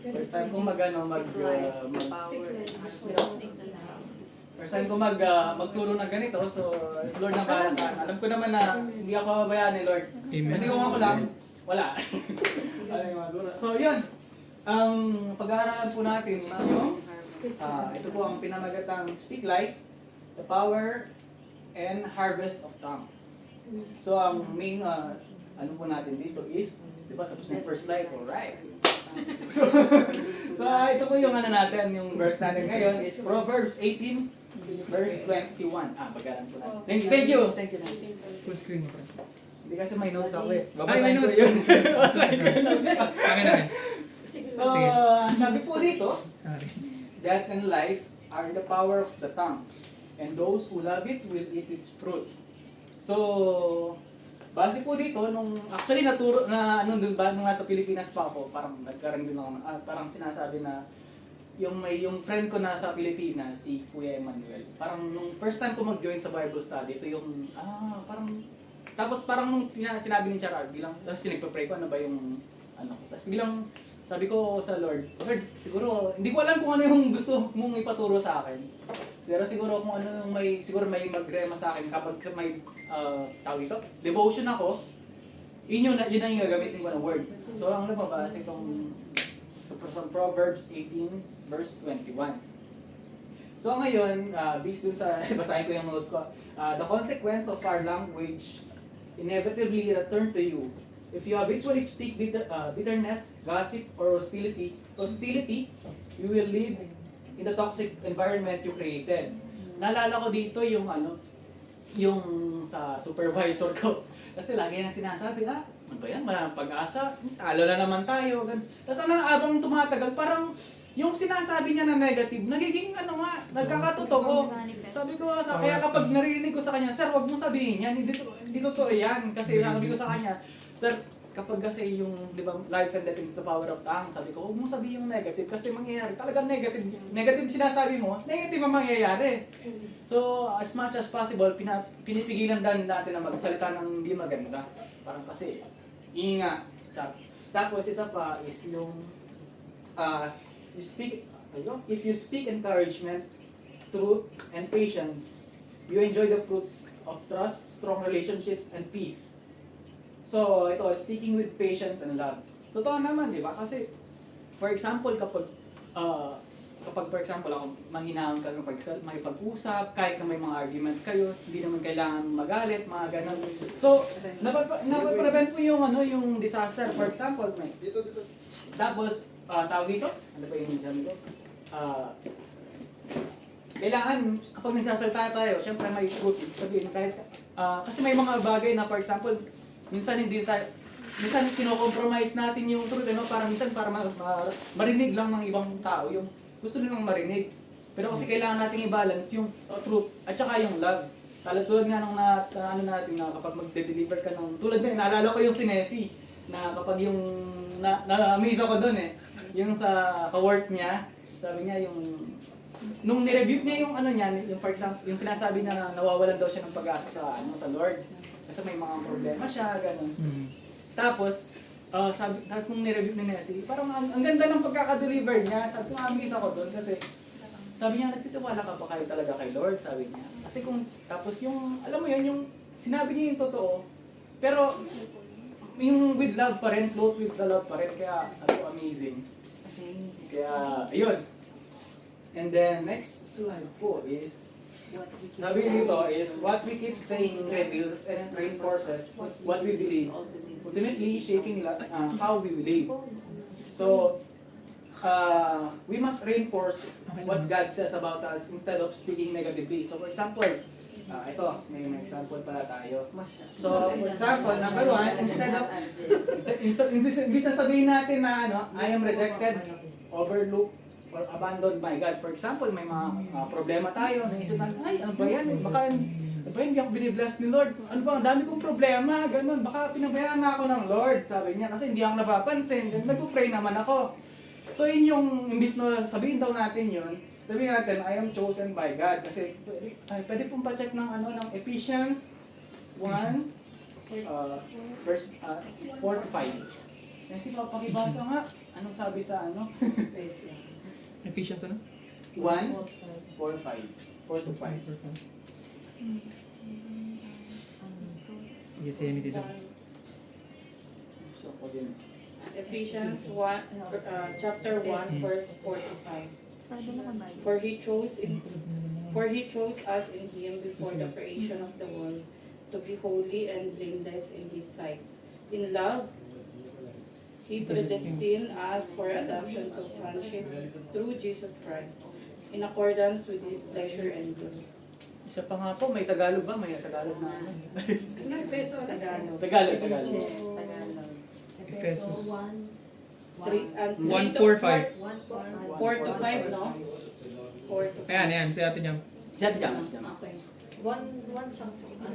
First time ko first time ko magturo ng ganito, so is Lord na para sa akin. Alam ko naman na hindi ako babayaan ni Lord. Amen. Kasi kung ako lang, wala. So yun, ang pag-aaralan po natin is yung, ito po ang pinamagatang Speak Life, the Power and Harvest of Tongue. So ang main, ano po natin dito is, di ba tapos yung first life, alright. So ito po yung ano natin, yung verse natin ngayon is Proverbs 18, verse 21. Pag-aaralan po natin. Thank you. Full screen mo. Hindi kasi may notes ako eh. Ay, may notes. Babasahin ko yung notes ko. Akin na rin. So, sabi po dito, Sorry. death and life are in the power of the tongue, and those who love it will eat its fruit. So, base po dito, actually naturo na nung nasa Pilipinas pa ako, parang nagkaroon din ako, parang sinasabi na yung friend ko na sa Pilipinas, si Kuya Emmanuel, parang nung first time ko mag-join sa Bible study, ito yung, tapos parang nung sinabi ni Charard, tapos pinagpa-pray ko, ano ba yung, tapos bilang, sabi ko sa Lord, siguro, hindi ko alam kung ano yung gusto mong ipaturo sa akin. Pero siguro kung ano yung siguro may magrema sa akin kapag may, tawag ito, devotion ako, yun ang gagamitin ko ng word. So ang lumabas itong from Proverbs 18, verse 21. So ngayon, based dun sa, basahin ko yung notes ko, the consequence of our language inevitably return to you. If you habitually speak bitterness, gossip, or hostility, you will live in the toxic environment you created. Naalala ko dito yung yung sa supervisor ko. Kasi lagi na sinasabi, ano ba yan? Walang pag-asa, talo na naman tayo. Tapos abang tumatagal, parang yung sinasabi niya na negative, nagiging nagkakatotoo. Sabi ko, kaya kapag narinig ko sa kanya, sir, wag mo sabihin yan, hindi totoo yan. Kasi sabi ko sa kanya, sir, kapag kasi yung, di ba, life and death is the power of tongue, sabi ko, huwag mo sabihin yung negative kasi mangyayari. Talagang negative sinasabi mo, negative ang mangyayari. So, as much as possible, pinipigilan din natin na magsalita ng hindi maganda. Parang kasi, inga. Tapos, isa pa is yung, if you speak encouragement, truth, and patience, you enjoy the fruits of trust, strong relationships, and peace. So, ito, speaking with patience and love. Totoo naman, di ba? Kasi, for example, kapag for example, ako mahinahon ka makipag-usap, kahit na may mga arguments kayo, hindi naman kailangan magalit, mga ganun. So, napaprevent po yung, yung disaster. For example, dito. Tapos, tawag dito? Ano ba yung sabi ko? Kailangan, kapag nagsasalita tayo, syempre may truth. Sabihin, kahit, kasi may mga bagay na, for example, minsan kino-compromise natin yung truth, para marinig lang ng ibang tao, yung gusto nilang marinig. Pero kasi kailangan nating i-balance yung truth at saka yung love. Tulad nga nung natin na kapag magde-deliver ka ng, tulad na, naalala ko yung si Nessie, na kapag yung, na-amaze ako dun yung sa ka-work niya, sabi niya yung, nung nirebuke niya yung yung for example, yung sinasabi na nawawalan daw siya ng pag-asa sa Lord. Kasi may mga problema siya, gano'n. Tapos nung nirebuke ni Nessie, parang ang ganda ng pagkaka-deliver niya. Sabi ko, amaze ako doon kasi sabi niya, nagtitiwala ka pa kayo talaga kay Lord, sabi niya. Kasi tapos yung, alam mo yun, yung sinabi niya yung totoo, pero yung with love pa rin, float with the love pa rin, kaya sabi ko, amazing. Kaya, ayun. And then, next slide po is, sabi dito is, what we keep saying reveals and reinforces what we believe, ultimately shaping how we believe. So, we must reinforce what God says about us instead of speaking negatively. So, for example, ito, may example pala tayo. So, for example, number one, imbis na sabihin natin na I am rejected, overlooked, or abandoned by God. For example, may mga problema tayo, naisip natin, ay, ano ba yan? Baka hindi ako binibless ni Lord. Ano ba, ang dami kong problema, ganun. Baka pinabayaan na ako ng Lord, sabi niya, kasi hindi ako napapansin. Nag-pray naman ako. So, yun yung, imbis na sabihin daw natin yun, sabihin natin, I am chosen by God. Kasi, pwede pong pa-check ng, ng Ephesians 1, verse 4 to 5. Kasi pakibasa nga. Anong sabi sa ano? Ephesians ano? 1, 4, 5. 4 to 5. Sige, sige ni Tito. Gusto ko din. Ephesians 1, chapter 1, verse 4 to 5. For he chose us in him before the creation of the world to be holy and blameless in his sight. In love, he predestined us for adoption to sonship through Jesus Christ, in accordance with his pleasure and will. Isa pa nga po, may Tagalog ba? May Tagalog na ano? Tagalog. Tagalog. Tagalog. Efesos. 1, 1, 4, 5. 4 to 5, no? 4 to 5. Ayan, si Ate Jam. Diyan. Okay.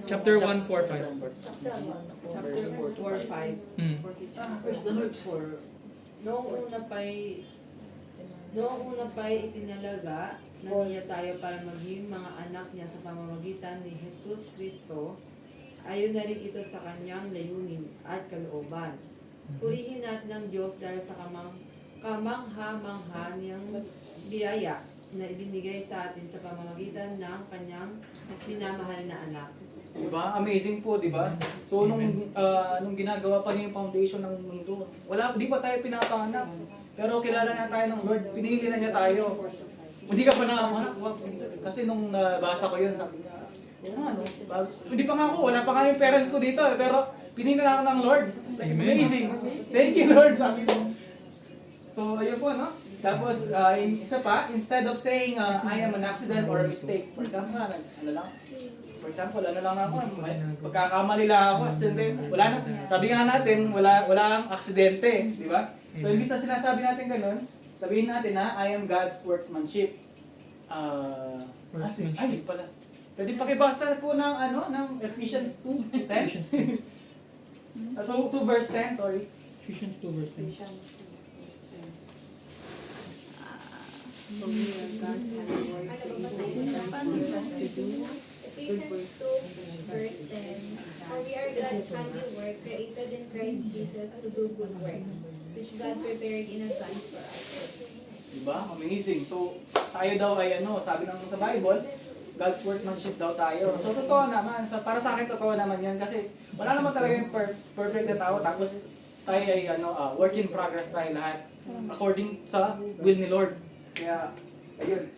Chapter 1, 4, 5. Chapter 4, 5. Hmm. Praise the Lord for... Noong una pa'y itinalaga na niya tayo para maging mga anak niya sa pamamagitan ni Jesus Kristo, ayon na rin ito sa kanyang layunin at kalooban. Purihin natin ang Diyos dahil sa kamangha-mangha niyang biyaya na ibinigay sa atin sa pamamagitan ng kanyang minamahal na anak. Diba? Amazing po, diba? So, nung ginagawa pa niya yung foundation ng mundo, di pa tayo pinapanganak. Pero kilala na tayo ng Lord, pinili na niya tayo. Hindi ka pa nakamanap. Kasi nung nabasa ko yun, sabi niya, hindi pa nga ako, wala pa nga yung parents ko dito. Pero pinili na ako ng Lord. Like, amazing. Thank you, Lord, sabi mo. So, yun po, no? Tapos, isa pa, instead of saying, I am an accident or a mistake. For example, For example, ako, pagkakamali lang ako, accident. Wala na, sabi nga natin, wala ang aksidente, di ba? So, imbis na sinasabi natin ganun, sabihin natin na, I am God's workmanship. Ay, pala. Pwede pakibasa po ng, ng Ephesians 2:10? Ephesians 2. 2 verse 10, sorry. Ephesians 2, verse 10. Ephesians 2, verse 10. For we are God's handiwork, created in Christ Jesus to do good works, which God prepared in advance for us. Diba? Amazing. So, tayo daw ay sabi ng sa Bible, God's workmanship daw tayo. So, totoo naman. Para sa akin, totoo naman yan. Kasi wala naman talaga yung perfect na tao. Tapos, tayo ay work in progress tayo lahat. According sa will ni Lord. Kaya, ayun.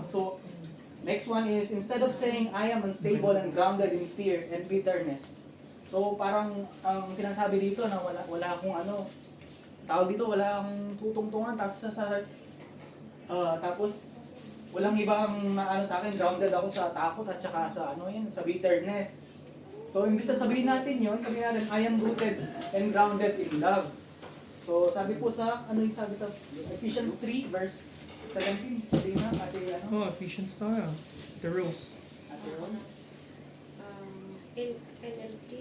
So, next one is, instead of saying, I am unstable and grounded in fear and bitterness. So, parang ang sinasabi dito na wala akong tawag dito, wala akong tutungtungan. Tapos, walang ibang sa akin, grounded ako sa takot at saka sa sa bitterness. So, imbis na sabihin natin yun, sabihin natin, I am rooted and grounded in love. So, sabi po sa, yung sabi sa Ephesians 3, verse 17, sabihin na, Oh, Ephesians tayo. The Rose. Ate Rose. In NLT,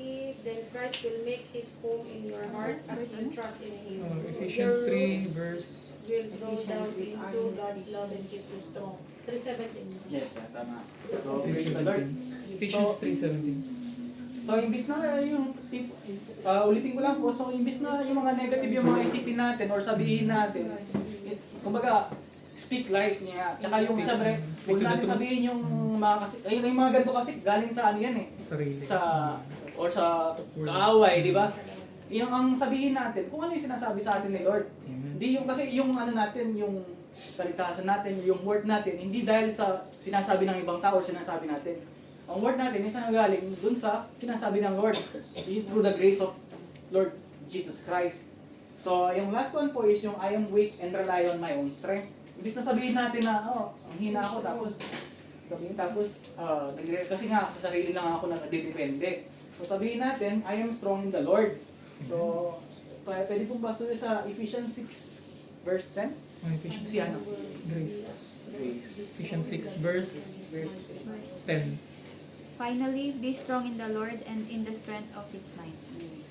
then Christ will make His home in your heart as you trust in Him. Oh, Ephesians 3, verse... Will grow down into God's love and keep you strong. 3:17. Yes, tama. So, praise the Lord. Ephesians 3:17. So, imbis na yung ulitin ko lang po, so imbis na yung mga negative yung mga isipin natin or sabihin natin, kumbaga, speak life niya. Tsaka yung siyempre, huwag natin sabihin yung yung mga ganito kasi galing sa yan eh. Sarili. Or sa kaaway, di ba? Yung ang sabihin natin, kung ano yung sinasabi sa atin ni Lord. Amen. Hindi yung, kasi yung natin, yung kaligtasan natin, yung word natin, hindi dahil sa sinasabi ng ibang tao or sinasabi natin. Ang word natin is galing dun sa sinasabi ng Lord. Through the grace of Lord Jesus Christ. So, yung last one po is yung I am weak and rely on my own strength. Imbis na sabihin natin na, ang hina ako, kasi nga, sa sarili lang ako nagdidepende. So, sabihin natin, I am strong in the Lord. So, pwede pong basuhin sa Ephesians 6, verse 10. Oh, Ephesians Si ano? Grace. Grace. Ephesians 6, verse 10. Finally, be strong in the Lord and in the strength of His might.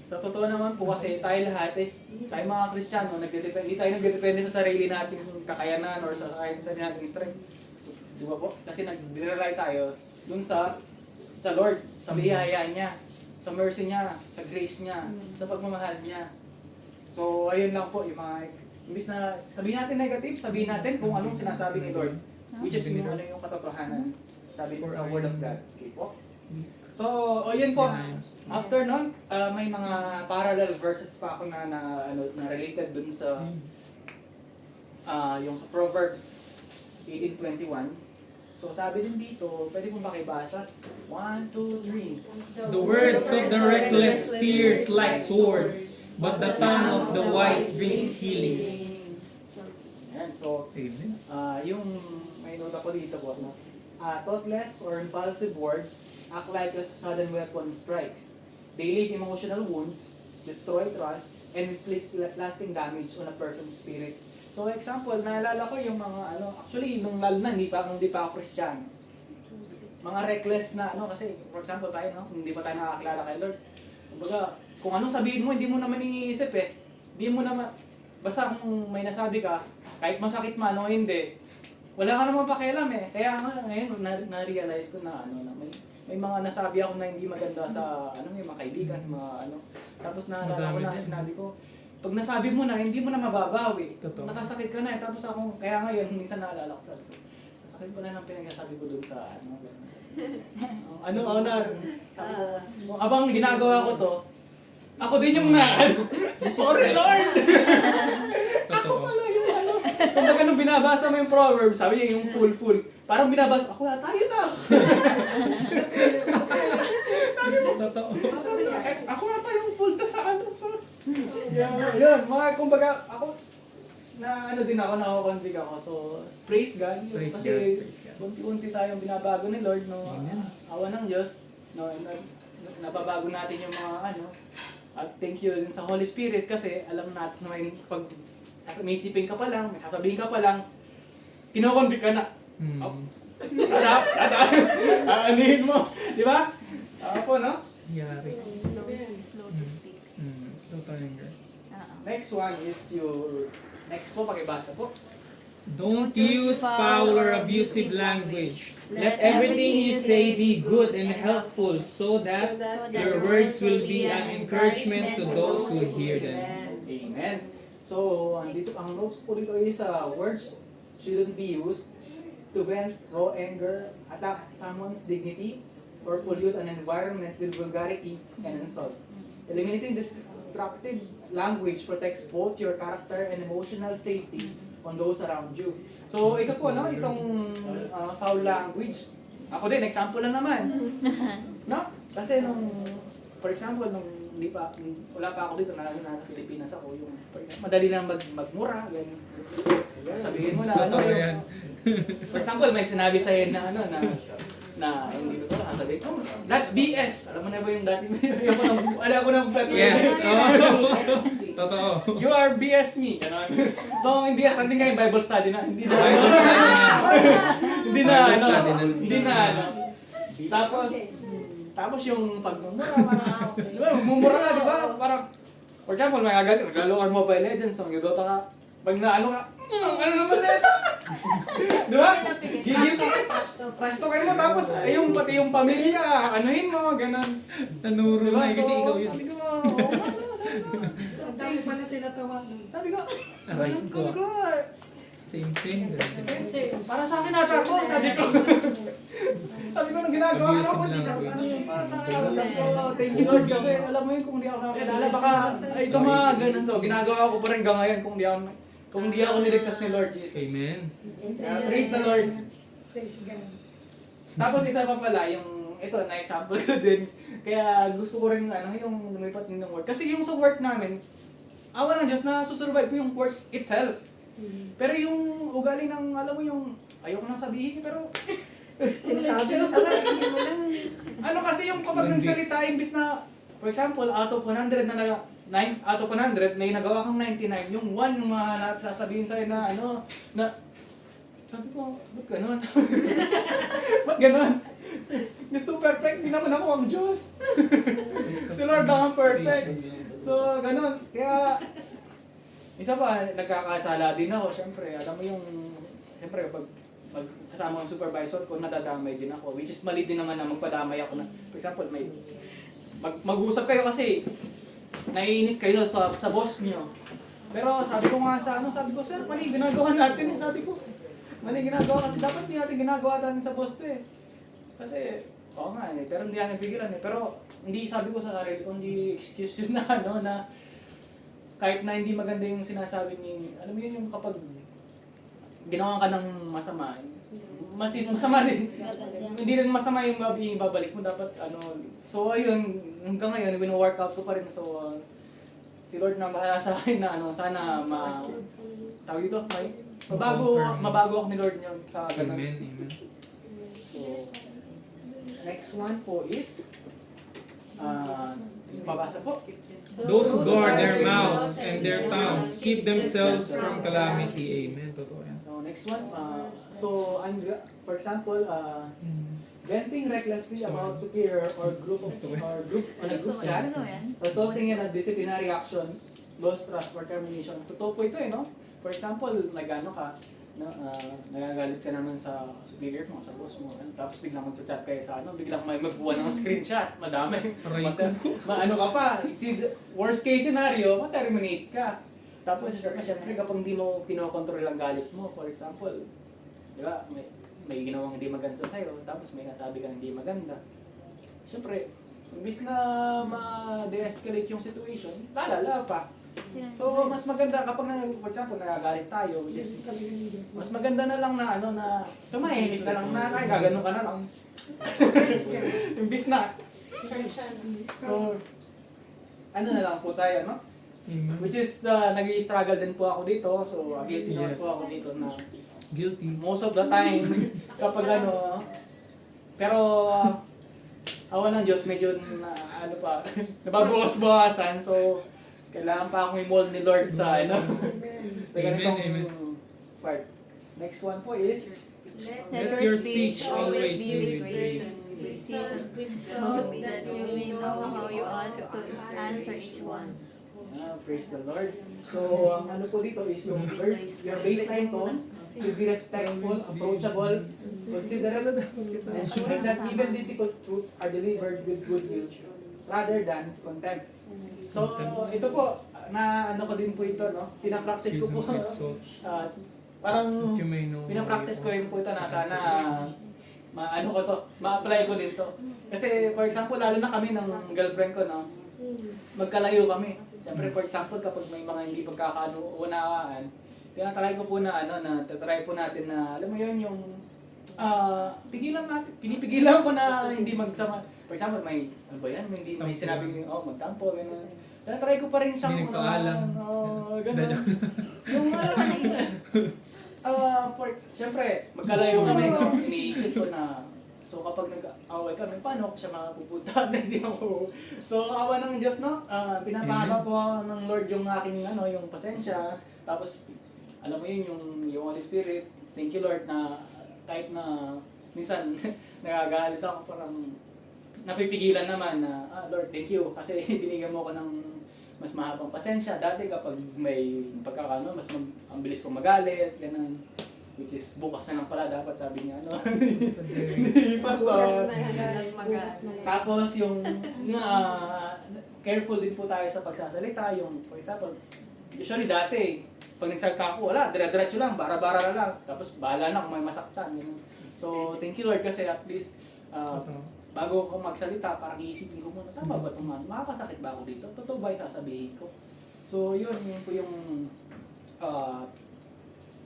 Sa totoo naman po kasi tayo lahat tayo mga Kristiyano, hindi tayo nagdedepende sa sarili nating kakayanan or sa nating strength. Di ba po? Kasi nag-rely tayo dun sa Lord, sa biyaya niya, sa mercy niya, sa grace niya, sa pagmamahal niya. So, ayun lang po yung mga, imbis na sabihin natin negative, sabihin natin kung anong sinasabi ni Lord. Which is yung, yung katotohanan. Sabi niya sa Word of God. Okay po. So, o yun po. After nun, may mga parallel verses pa ako na related dun sa yung sa Proverbs 18:21. So sabi din dito, pwede kong makibasa. 1, 2, 3. The words of the reckless pierce like swords, but the tongue of the wise brings healing. Ayan, so Amen. yung may note ako dito po, no? Thoughtless or impulsive words act like a sudden weapon strikes. They leave emotional wounds, destroy trust, and inflict lasting damage on a person's spirit. So example, naalala ko yung mga actually nung lalo na hindi pa ako Christian. Mga reckless na kasi for example tayo hindi pa tayo nakakilala kay Lord. Kumbaga, kung anong sabihin mo, hindi mo naman iniisip eh. Hindi mo naman basta kung may nasabi ka, kahit masakit man o hindi, wala ka naman pakialam eh. Kaya ngayon na-realize ko na na may mga nasabi ako na hindi maganda sa may mga kaibigan, mga Tapos naalala ko na sinabi ko, pag nasabi mo na, hindi mo na mababawi. Totoo. Nakasakit ka na eh. Tapos kaya ngayon, minsan naalala ko, sabi ko, sakit ko na ng pinagsasabi ko dun sa sabi ko, abang ginagawa ko to, ako din yung sorry Lord! Ako Totoo. pala yung kumbaga nung binabasa mo yung Proverbs, sabi niya yung full. Parang binabasa, ako na, tayo na! Totoo. Ako na pa yung full ta sa so, yun, mga kumbaga, ako, din ako, nakakonfig ako. So, praise God. Praise Kasi, God, praise God. unti-unti tayong binabago ni Lord, no? Amen. Awa ng Diyos, no? Nababago natin yung mga, at thank you din sa Holy Spirit kasi alam natin na pag may isipin ka pa lang, may sasabihin ka pa lang, kinokonvict ka na. Aanihin mo. Di ba? Ako, no? Yari. Slow to speak. Slow to anger. Next one is your... Next po, pakibasa po. Don't use foul or abusive language. Let everything you say be good and helpful so that your words will be an encouragement to those who hear them. Amen. So, andito ang notes po dito is words shouldn't be used to vent raw anger, attack someone's dignity, or pollute an environment with vulgarity and insult. Eliminating destructive language protects both your character and emotional safety on those around you. So, ito po, itong foul language. Ako din, example lang naman. No? Kasi for example, wala pa ako dito, nasa Pilipinas ako, yung madali lang magmura, ganyan. Sabihin mo na, Yan. for example, may sinabi sa'yo na hindi ko lang, sabihin ko, that's BS. Alam mo na ba yung dati mo? Alam ko ng Yes. Totoo. You are BS me. Ganon. So, yung BS, hindi nga yung Bible study na. Hindi na. Bible study na. Hindi na. Bible study na. Hindi na. Tapos yung pagmumura, parang, di ba, magmumura ka, di ba? Parang, for example, may nagalo ka Mobile Legends, so nagdota ka, pag naano ka, ano naman na? Di ba? Gigil ka. Pastokin mo, tapos, pati yung pamilya, anuhin mo, ganon. Nanuro Diba? na kasi So, ikaw yun. sabi ko, Ang dami pala tinatawagan. sabi ko, Aray ko. Same. para sa akin ata ako, sabi ko. Sabi ko, nung ginagawa ko, Abusive language. para sa akin, sabi ko, thank you Lord, kasi alam mo yun, kung hindi ako nakakilala, baka, ito mga ganun to, ginagawa ko pa rin hanggang ngayon, kung hindi ako niligtas ni Lord Jesus. Amen. Praise the Lord. Praise God. Tapos isa pa pala, ito, na-example ko din, kaya gusto ko rin, yung lumipat din ng work. Kasi yung sa work namin, awa ng Diyos na susurvive ko yung work itself. Pero yung ugali ng, alam mo yung, ayoko nang sabihin, pero Sinasabi mo sa sarili mo lang. kasi yung kapag nagsalita, imbis na, for example, out of 100 out of 100, may nagawa kang 99, yung 1 yung sasabihin sa'yo na, sabi ko, ba't ganon? Ba't ganon? Gusto perfect, hindi naman ako ang Diyos. Si Lord lang ang perfect. So, ganon. Kaya, isa pa, nagkakasala din ako, syempre. Alam mo yung, syempre, pag kasama ang supervisor ko, nadadamay din ako. Which is mali din naman na magpadamay ako na, for example, mag-usap kayo kasi, naiinis kayo sa boss nyo. Pero sabi ko nga sa sabi ko, sir, mali ginagawa natin. Sabi ko, mali ginagawa kasi dapat hindi natin ginagawa natin sa posto eh. Kasi, oo nga eh, pero hindi natin pigilan eh. Pero hindi sabi ko sa sarili ko, hindi excuse yun na na kahit na hindi maganda yung sinasabi ni, alam mo yun yung kapag ginawa ka ng masama, masama din. Hindi rin masama yung babalik mo, dapat So ayun, hanggang ngayon, wino-workout ko pa rin. So si Lord na bahala sa akin na sana tawag dito, mabago ako ni Lord niyo sa ganun. Amen, amen. So, next one po is, babasa po. Those who guard their mouths and their tongues keep themselves from calamity. Amen. Totoo yan. So, next one, for example, venting recklessly about superior or group on a group chat, Ano yan? resulting in a disciplinary action, loss, trust, or termination. Totoo po ito no? For example, nagagalit ka naman sa superior mo, sa boss mo, tapos biglang mag-chat kayo sa biglang may magbuwan ng screenshot, madami. Maano ka pa, worst case scenario, ma-terminate ka. Tapos syempre kapag hindi mo kinokontrol ang galit mo, for example, di ba, may ginawang hindi maganda sa'yo, tapos may nasabi kang hindi maganda. Syempre, imbis na ma-de-escalate yung situation, lalala pa. So, mas maganda kapag, for example, nagagalit tayo, mas maganda na lang na tumahimik na lang na, ay, gaganon ka na lang. Imbis na. So, na lang po tayo, no? Amen. Which is, nag-i-struggle din po ako dito. So, guilty naman po ako dito na Guilty. most of the time, kapag pero, awa ng Diyos, medyo nababawas-bawasan. So, kailangan pa akong i-mold ni Lord sa sa ganitong Amen. part. Next one po is, Let your speech always be with grace. So that you may know how you ought to answer each one. praise the Lord. So, ang po dito is yung baseline tone should be respectful, approachable, considerate, ensuring that even difficult truths are delivered with good will rather than contempt. So, ito po, ko din po ito, no? Pinapractice ko po. Parang pinapractice ko rin po ito na sana ma-apply ko din to. Kasi, for example, lalo na kami ng girlfriend ko, no? Magkalayo kami. Siyempre, for example, kapag may mga hindi pagkakaunawaan, tinatry ko po tatry po natin na, alam mo yun, yung pinipigilan ko na hindi magsama. For example, may, hindi may sinabing, magtampo, gano'n. Tinatry ko pa rin siyang, Hindi nagpaalam. gano'n. Yung, siyempre, magkalayo kami, iniisip ko na, so kapag nag-away kami, paano ko siya mapupunta? Hindi ako. So, awa ng Diyos, no? Pinapahaba po ng Lord yung aking, yung pasensya. Tapos, alam mo yun, yung Holy Spirit. Thank you, Lord, na kahit na minsan nagagalit ako, parang napipigilan naman na, Lord, thank you. Kasi binigyan mo ko ng mas mahabang pasensya. Dati kapag may mas ang bilis kong magalit, ganun. Which is, bukas na lang pala dapat, sabi niya, ni Pastor. Tapos yung, careful din po tayo sa pagsasalita. Yung, for example, usually dati, pag nagsalita ako, wala, dire-diretso lang, bara-bara na lang. Tapos bahala na kung may masaktan. Ganun. So, thank you Lord kasi at least, bago ako magsalita, parang iisipin ko muna, tama ba ito man? Makakasakit ba ako dito? Totoo ba yung sasabihin ko? So, yun po yung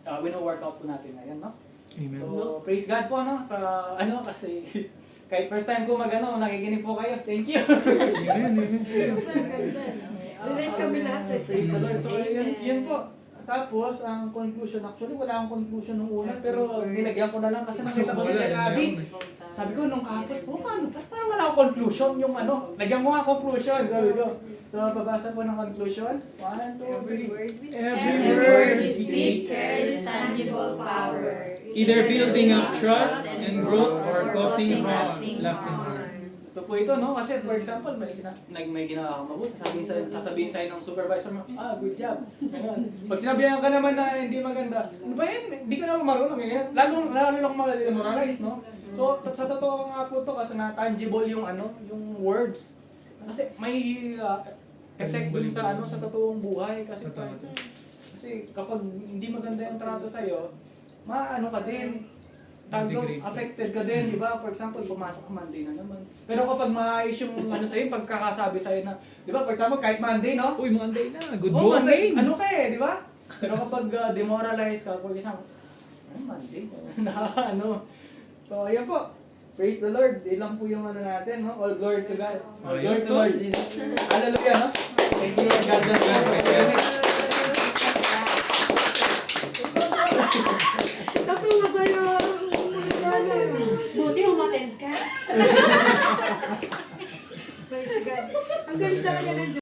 wino-workout po natin ngayon, no? Amen. So, praise God po, no? Sa, kasi, kahit first time ko nakikinig po kayo. Thank you! Amen, amen. Relate kami natin. Praise the Lord. So, yun po. Tapos, ang conclusion, actually, wala akong conclusion nung una, pero nilagyan ko na lang kasi nakita ko si Abby. Sabi ko, nung kahapon, parang wala akong conclusion yung lagyan ko nga conclusion, sabi ko. So, babasa po ng conclusion. 1, 2, 3. Every word we speak carries tangible power, either building up trust and growth or causing lasting harm. Ito po ito, no? Kasi, for example, may ginawa kang mabuti. Sasabihin sa'yo ng supervisor mo, good job. Ganun. Pag sinabihan ka naman na hindi maganda, ano ba yan? Hindi ka naman marunong. Lalo lang demoralize, no? So, sa totoo nga po ito, kasi na tangible yung yung words. Kasi may effect dun sa ano sa totoong buhay kasi Totoo. kasi kapag hindi maganda yung trato sa iyo, maano ka din. Tagdo, Degrade. affected ka din, di ba? For example, pumasok ka Monday na naman. Pero kapag maayos yung ano sa'yo, pagkakasabi sa'yo na, di ba? For example, kahit Monday, no? Uy, Monday na. Good Oh, morning. ano ka eh, di ba? Pero kapag demoralize ka, for example, Monday na ano. So, ayun po. Praise the Lord. Ilang po yung ano natin, no? All glory to God. All glory Ayos to to. Lord Jesus. Hallelujah, no? Thank you, Lord God. Bless you. Natuwa sa'yo. Buti umattend ka. Praise God. Ang galing talaga ng